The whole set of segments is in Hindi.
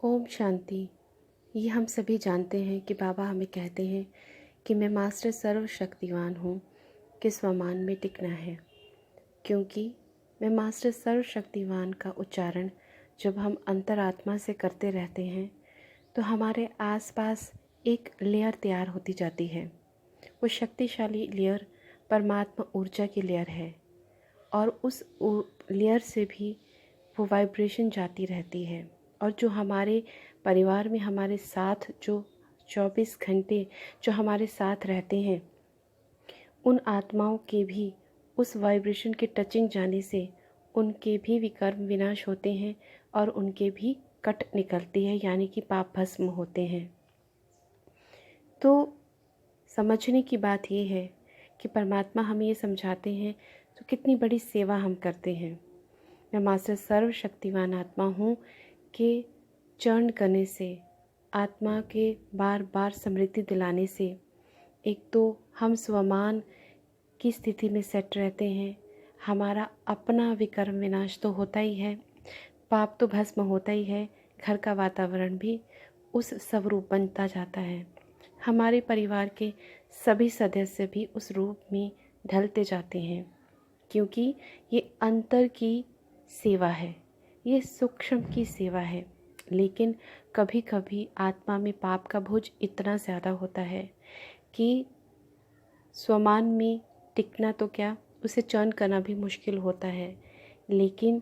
ओम शांति। ये हम सभी जानते हैं कि बाबा हमें कहते हैं कि मैं मास्टर सर्वशक्तिवान हूँ कि स्वमान में टिकना है। क्योंकि मैं मास्टर सर्वशक्तिवान का उच्चारण जब हम अंतरात्मा से करते रहते हैं तो हमारे आसपास एक लेयर तैयार होती जाती है। वो शक्तिशाली लेयर परमात्मा ऊर्जा की लेयर है और उस लेयर से भी वो वाइब्रेशन जाती रहती है। और जो हमारे परिवार में हमारे साथ जो 24 घंटे जो हमारे साथ रहते हैं, उन आत्माओं के भी उस वाइब्रेशन के टचिंग जाने से उनके भी विकर्म विनाश होते हैं और उनके भी कट निकलती है, यानी कि पाप भस्म होते हैं। तो समझने की बात ये है कि परमात्मा हमें ये समझाते हैं तो कितनी बड़ी सेवा हम करते हैं। मैं मास्टर सर्वशक्तिवान आत्मा हूँ के चरण करने से, आत्मा के बार बार स्मृति दिलाने से एक तो हम स्वमान की स्थिति में सेट रहते हैं, हमारा अपना विकर्म विनाश तो होता ही है, पाप तो भस्म होता ही है, घर का वातावरण भी उस स्वरूप बनता जाता है, हमारे परिवार के सभी सदस्य भी उस रूप में ढलते जाते हैं। क्योंकि ये अंतर की सेवा है, ये सूक्ष्म की सेवा है। लेकिन कभी कभी आत्मा में पाप का बोझ इतना ज़्यादा होता है कि स्वमान में टिकना तो क्या, उसे चयन करना भी मुश्किल होता है। लेकिन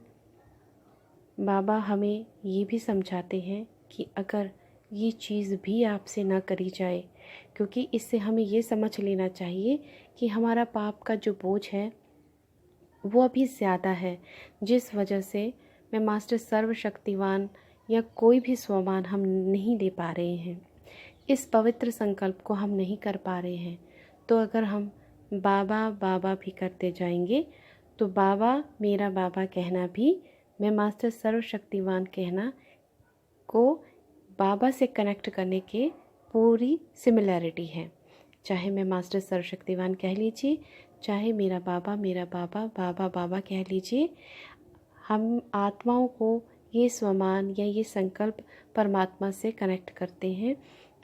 बाबा हमें ये भी समझाते हैं कि अगर ये चीज़ भी आपसे ना करी जाए, क्योंकि इससे हमें ये समझ लेना चाहिए कि हमारा पाप का जो बोझ है वो अभी ज़्यादा है, जिस वजह से मैं मास्टर सर्वशक्तिवान या कोई भी स्वमान हम नहीं ले पा रहे हैं, इस पवित्र संकल्प को हम नहीं कर पा रहे हैं। तो अगर हम बाबा बाबा भी करते जाएंगे तो बाबा मेरा बाबा कहना भी, मैं मास्टर सर्वशक्तिवान कहना को बाबा से कनेक्ट करने के पूरी सिमिलैरिटी है। चाहे मैं मास्टर सर्वशक्तिवान कह लीजिए, चाहे मेरा बाबा बाबा बाबा कह लीजिए, हम आत्माओं को ये स्वमान या ये संकल्प परमात्मा से कनेक्ट करते हैं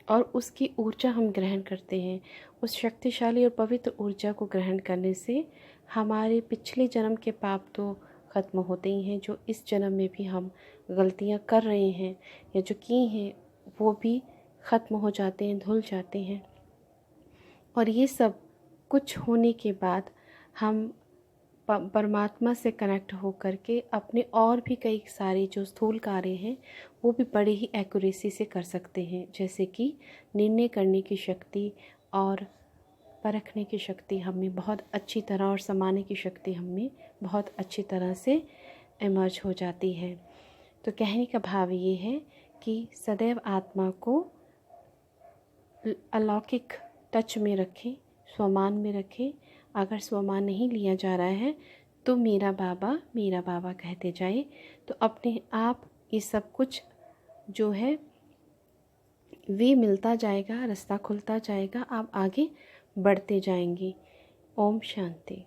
और उसकी ऊर्जा हम ग्रहण करते हैं। उस शक्तिशाली और पवित्र ऊर्जा को ग्रहण करने से हमारे पिछले जन्म के पाप तो ख़त्म होते ही हैं, जो इस जन्म में भी हम गलतियां कर रहे हैं या जो की हैं वो भी ख़त्म हो जाते हैं, धुल जाते हैं। और ये सब कुछ होने के बाद हम परमात्मा से कनेक्ट हो कर के अपने और भी कई सारे जो स्थूल कार्य हैं वो भी बड़े ही एक्यूरेसी से कर सकते हैं, जैसे कि निर्णय करने की शक्ति और परखने की शक्ति हमें बहुत अच्छी तरह और समाने की शक्ति हमें बहुत अच्छी तरह से इमर्ज हो जाती है। तो कहने का भाव ये है कि सदैव आत्मा को अलौकिक टच में रखें, स्वमान में रखें। अगर स्वमान नहीं लिया जा रहा है तो मेरा बाबा कहते जाए, तो अपने आप ये सब कुछ जो है वे मिलता जाएगा, रास्ता खुलता जाएगा, आप आगे बढ़ते जाएंगे। ओम शांति।